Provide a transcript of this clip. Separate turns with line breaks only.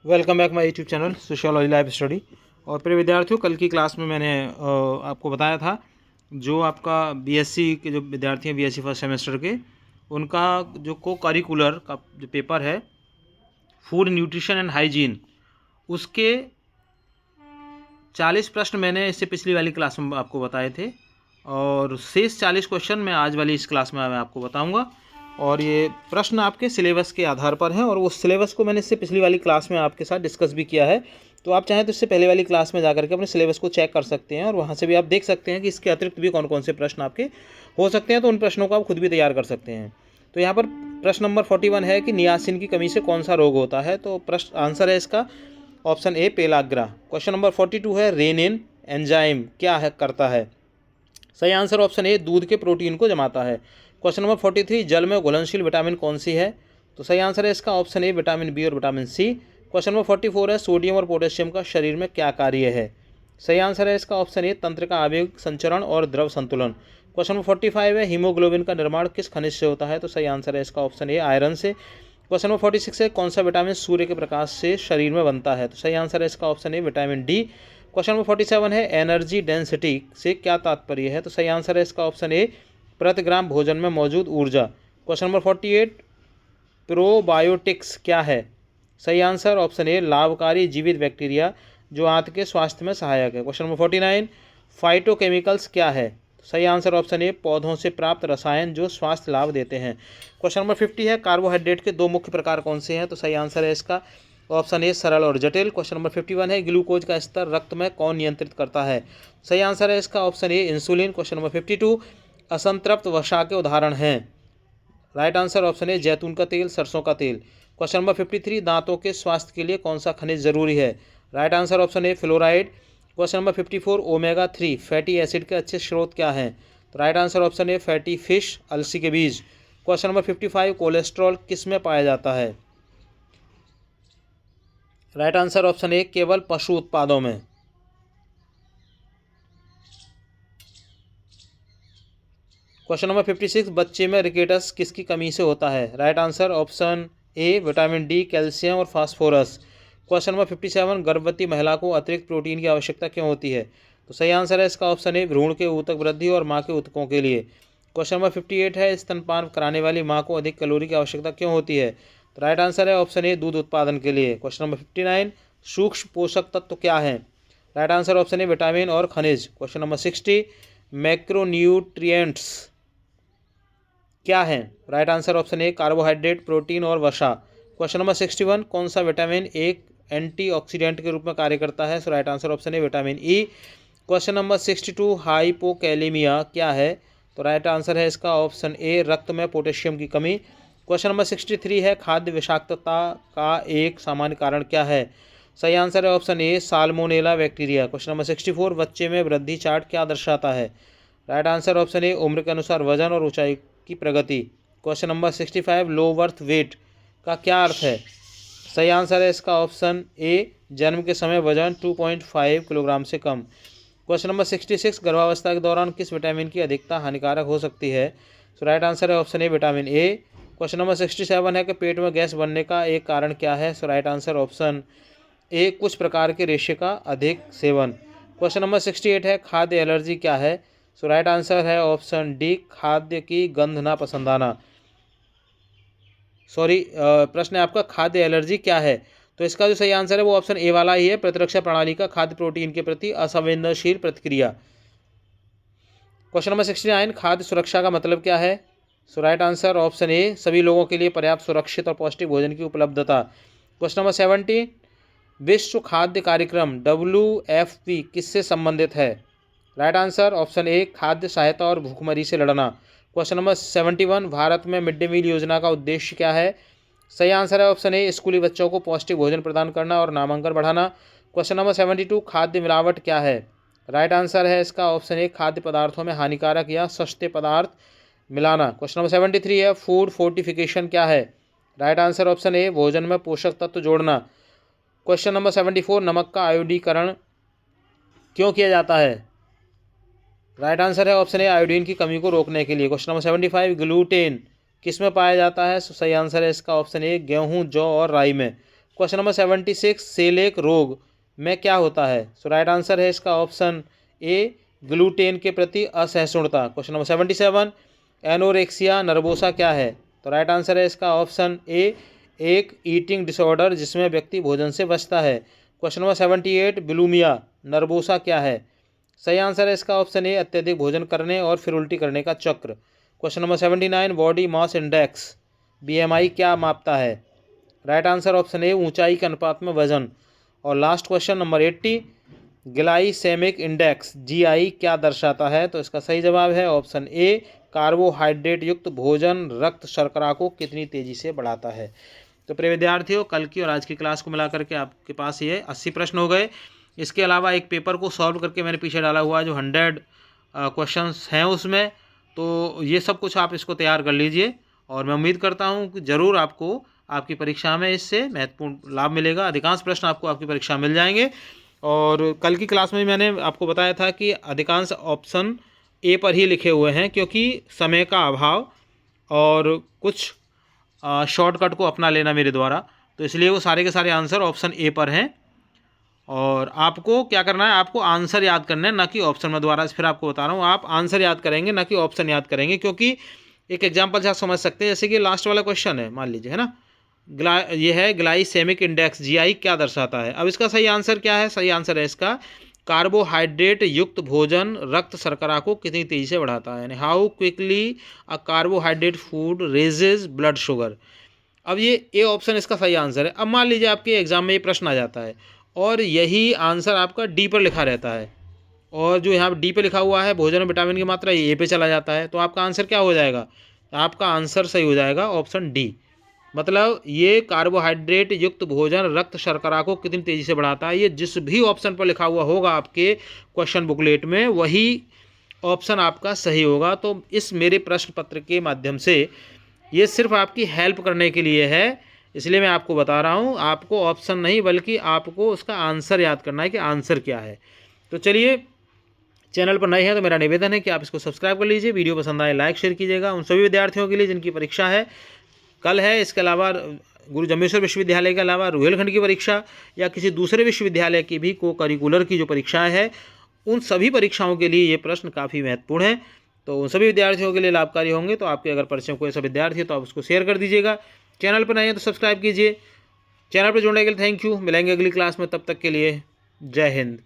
Welcome back my YouTube channel sociology life study. और प्रिय विद्यार्थियों, कल की क्लास में मैंने आपको बताया था जो आपका बीएससी के जो विद्यार्थी हैं बीएससी फर्स्ट सेमेस्टर के, उनका जो को करिकुलर का जो पेपर है फूड न्यूट्रिशन एंड हाइजीन, उसके 40 प्रश्न मैंने इससे पिछली वाली क्लास में आपको बताए थे और शेष 40 क्वेश्चन मैं आज वाली इस क्लास में मैं आपको बताऊंगा। और ये प्रश्न आपके सिलेबस के आधार पर हैं और उस सिलेबस को मैंने इससे पिछली वाली क्लास में आपके साथ डिस्कस भी किया है। तो आप चाहें तो इससे पहले वाली क्लास में जाकर के अपने सिलेबस को चेक कर सकते हैं और वहाँ से भी आप देख सकते हैं कि इसके अतिरिक्त भी कौन कौन से प्रश्न आपके हो सकते हैं, तो उन प्रश्नों को आप खुद भी तैयार कर सकते हैं। तो यहाँ पर प्रश्न नंबर 41 है कि नियासिन की कमी से कौन सा रोग होता है। तो प्रश्न आंसर है इसका option A pellagra. Question number 42 है रेनिन एंजाइम क्या है करता है। सही आंसर ऑप्शन ए दूध के प्रोटीन को जमाता है। क्वेश्चन नंबर 43 जल में घुलनशील विटामिन कौन सी है। तो सही आंसर है इसका ऑप्शन ए विटामिन बी और विटामिन सी। क्वेश्चन नंबर 44 है सोडियम और पोटेशियम का शरीर में क्या कार्य है। सही आंसर है इसका ऑप्शन ए तंत्रिका आवेग संचरण और द्रव संतुलन। क्वेश्चन नंबर 45 है हीमोग्लोबिन का निर्माण किस खनिज से होता है। तो सही आंसर है इसका ऑप्शन ए आयरन से। क्वेश्चन नंबर 46 है कौन सा विटामिन सूर्य के प्रकाश से शरीर में बनता है। तो सही आंसर है इसका option A vitamin D. Question number 47 है एनर्जी डेंसिटी से क्या तात्पर्य है। तो सही आंसर है इसका ऑप्शन ए प्रति ग्राम भोजन में मौजूद ऊर्जा। क्वेश्चन नंबर 48 प्रोबायोटिक्स क्या है। सही आंसर ऑप्शन ए लाभकारी जीवित बैक्टीरिया जो आंत के स्वास्थ्य में सहायक है। क्वेश्चन नंबर 49 फाइटोकेमिकल्स क्या है। सही आंसर ऑप्शन ए पौधों से प्राप्त रसायन जो स्वास्थ्य लाभ देते हैं। क्वेश्चन नंबर 50 है कार्बोहाइड्रेट के दो मुख्य प्रकार कौन से हैं। तो सही आंसर है इसका ऑप्शन ए सरल और जटिल। क्वेश्चन नंबर 51 है ग्लूकोज का स्तर रक्त में कौन नियंत्रित करता है। सही आंसर है इसका option A insulin. Question number 52 असंतृप्त वसा के उदाहरण हैं। राइट आंसर ऑप्शन ए जैतून का तेल, सरसों का तेल। क्वेश्चन नंबर 53 दांतों के स्वास्थ्य के लिए कौन सा खनिज जरूरी है। राइट आंसर ऑप्शन ए fluoride. Question number 54 omega 3 fatty acid के अच्छे स्रोत क्या हैं। तो राइट आंसर ऑप्शन ए फैटी फिश, अलसी के बीज। क्वेश्चन नंबर 55 कोलेस्ट्रॉल किस में पाया जाता है। राइट आंसर ऑप्शन ए केवल पशु उत्पादों में। क्वेश्चन नंबर 56 बच्चे में रिकेटस किसकी कमी से होता है। Right answer option A vitamin D, calcium और फास्फोरस। क्वेश्चन नंबर 57 गर्भवती महिला को अतिरिक्त प्रोटीन की आवश्यकता क्यों होती है। तो सही आंसर है इसका ऑप्शन ए भ्रूण के ऊतक वृद्धि और माँ के ऊतकों के लिए। क्वेश्चन नंबर 58 है स्तनपान कराने वाली माँ को अधिक कैलोरी की आवश्यकता क्यों होती है। तो राइट आंसर है ऑप्शन ए दूध उत्पादन के लिए। क्वेश्चन नंबर 59 सूक्ष्म पोषक तत्व क्या है। Right answer option A vitamin और खनिज। क्वेश्चन नंबर 60 मैक्रोन्यूट्रिएंट्स क्या है। राइट आंसर ऑप्शन ए कार्बोहाइड्रेट, प्रोटीन और वसा। क्वेश्चन नंबर 61 कौन सा विटामिन एक एंटीऑक्सीडेंट के रूप में कार्य करता है। So right answer option A vitamin E. Question number 62 hypokalemia क्या है। तो राइट आंसर है इसका ऑप्शन ए रक्त में पोटेशियम की कमी। क्वेश्चन नंबर 63 है खाद्य विषाक्तता का एक सामान्य कारण क्या है। सही आंसर है option A salmonella bacteria. Question number 64 बच्चे में वृद्धि चार्ट क्या दर्शाता है। राइट आंसर ऑप्शन ए उम्र के अनुसार वजन और ऊंचाई की प्रगति। Question number 65 low birth weight का क्या अर्थ है। सही आंसर है इसका ऑप्शन ए जन्म के समय वजन 2.5 किलोग्राम से कम। क्वेश्चन नंबर 66 गर्भावस्था के दौरान किस विटामिन की अधिकता हानिकारक हो सकती है। सो राइट आंसर है option A vitamin A. Question number 67 है कि पेट में गैस बनने का एक कारण क्या है। सो राइट आंसर ऑप्शन ए कुछ प्रकार के रेशे का अधिक सेवन। क्वेश्चन नंबर 68 है खाद्य एलर्जी क्या है। सो राइट आंसर है ऑप्शन डी खाद्य की गंध ना पसंद आना। प्रश्न है आपका खाद्य एलर्जी क्या है। तो इसका जो सही आंसर है वो ऑप्शन ए वाला ही है प्रतिरक्षा प्रणाली का खाद्य प्रोटीन के प्रति असंवेदनशील प्रतिक्रिया। क्वेश्चन नंबर 69 खाद्य सुरक्षा का मतलब क्या है। सो राइट आंसर ऑप्शन ए सभी लोगों के लिए पर्याप्त सुरक्षित और पौष्टिक भोजन की उपलब्धता। क्वेश्चन नंबर 70 विश्व खाद्य कार्यक्रम WFP किससे संबंधित है। राइट आंसर ऑप्शन ए खाद्य सहायता और भूखमरी से लड़ना। क्वेश्चन नंबर 71 भारत में मिड डे मील योजना का उद्देश्य क्या है। सही आंसर है ऑप्शन ए स्कूली बच्चों को पौष्टिक भोजन प्रदान करना और नामांकन बढ़ाना। क्वेश्चन नंबर 72 खाद्य मिलावट क्या है। राइट आंसर है इसका ऑप्शन ए खाद्य पदार्थों में हानिकारक या सस्ते पदार्थ मिलाना। क्वेश्चन नंबर 73 है फूड फोर्टिफिकेशन क्या है। राइट आंसर ऑप्शन ए भोजन में पोषक तत्व जोड़ना। क्वेश्चन नंबर 74 नमक का आयोडीकरण क्यों किया जाता है। राइट आंसर है ऑप्शन ए आयोडीन की कमी को रोकने के लिए। क्वेश्चन नंबर 75 ग्लूटेन किस में पाया जाता है। सही आंसर है इसका ऑप्शन ए गेहूं, जौ और राई में। क्वेश्चन नंबर 76, सेलेक रोग में क्या होता है? सो राइट आंसर है इसका ऑप्शन ए, ग्लूटेन के प्रति असहिष्णुता। क्वेश्चन नंबर 77, एनोरेक्सिया नर्वोसा क्या है? तो राइट आंसर है इसका ऑप्शन ए, एक ईटिंग डिसऑर्डर जिसमें व्यक्ति भोजन से बचता है। क्वेश्चन नंबर 78, बुलिमिया नर्वोसा क्या है? सही आंसर है इसका ऑप्शन ए, अत्यधिक भोजन करने और फिर उल्टी करने का चक्र। Question number 79, body mass index BMI क्या मापता है? राइट आंसर ऑप्शन ए, ऊंचाई के अनुपात में वजन। और last question number 80, glycaemic index GI क्या दर्शाता है? तो इसका सही जवाब है ऑप्शन ए, कार्बोहाइड्रेट युक्त भोजन रक्त शर्करा को कितनी तेजी से बढ़ाता है। तो प्रिय विद्यार्थियों, कल की और आज की क्लास को मिलाकर के आपके पास ये 80 प्रश्न हो गए। इसके अलावा एक पेपर को सॉल्व करके मैंने पीछे डाला हुआ है जो 100 क्वेश्चंस हैं उसमें, तो ये सब कुछ आप इसको तैयार कर लीजिए और मैं उम्मीद करता हूँ कि ज़रूर आपको आपकी परीक्षा में इससे महत्वपूर्ण लाभ मिलेगा। अधिकांश प्रश्न आपको आपकी परीक्षा मिल जाएंगे। और कल की क्लास में मैंने आपको बताया था कि अधिकांश ऑप्शन ए पर ही लिखे हुए हैं क्योंकि समय का अभाव और कुछ शॉर्टकट को अपना लेना मेरे द्वारा, तो इसलिए वो सारे के सारे आंसर ऑप्शन ए पर हैं। और आपको क्या करना है, आपको आंसर याद करना है, ना कि ऑप्शन। मैं दोबारा फिर आपको बता रहा हूँ, आप आंसर याद करेंगे ना कि ऑप्शन याद करेंगे। क्योंकि एक एग्जांपल से आप समझ सकते हैं, जैसे कि लास्ट वाला क्वेश्चन है, मान लीजिए, है ना, ये है ग्लाइसेमिक इंडेक्स GI क्या दर्शाता है। अब इसका सही आंसर क्या है? सही आंसर है इसका, कार्बोहाइड्रेट युक्त भोजन रक्त शर्करा को कितनी तेजी से बढ़ाता है, यानी how quickly a carbohydrate food raises blood sugar. अब ये ए ऑप्शन इसका सही आंसर है। अब मान लीजिए आपके एग्जाम में ये प्रश्न आ जाता है और यही आंसर आपका डी पर लिखा रहता है और जो यहाँ डी पे लिखा हुआ है भोजन में विटामिन की मात्रा, ये ए पे चला जाता है, तो आपका आंसर क्या हो जाएगा? आपका आंसर सही हो जाएगा ऑप्शन डी। मतलब ये कार्बोहाइड्रेट युक्त भोजन रक्त शर्करा को कितनी तेज़ी से बढ़ाता है, ये जिस भी ऑप्शन पर लिखा हुआ होगा आपके क्वेश्चन बुकलेट में, वही ऑप्शन आपका सही होगा। तो इस मेरे प्रश्न पत्र के माध्यम से ये सिर्फ आपकी हेल्प करने के लिए है, इसलिए मैं आपको बता रहा हूँ। आपको ऑप्शन नहीं बल्कि आपको उसका आंसर याद करना है कि आंसर क्या है। तो चलिए, चैनल पर नए हैं तो मेरा निवेदन है कि आप इसको सब्सक्राइब कर लीजिए, वीडियो पसंद आए लाइक शेयर कीजिएगा। उन सभी विद्यार्थियों के लिए जिनकी परीक्षा है कल है, इसके अलावा गुरु जम्बेश्वर विश्वविद्यालय के अलावा रुहेलखंड की परीक्षा या किसी दूसरे विश्वविद्यालय की भी को करिकुलर की जो परीक्षाएं है, उन सभी परीक्षाओं के लिए ये प्रश्न काफ़ी महत्वपूर्ण है। तो उन सभी विद्यार्थियों के लिए लाभकारी होंगे। तो आपके अगर परिचय कोई ऐसा विद्यार्थी है तो आप उसको शेयर कर दीजिएगा। चैनल पर नए हैं तो सब्सक्राइब कीजिए। चैनल पर जुड़ने के लिए थैंक यू। मिलेंगे अगली क्लास में, तब तक के लिए जय हिंद।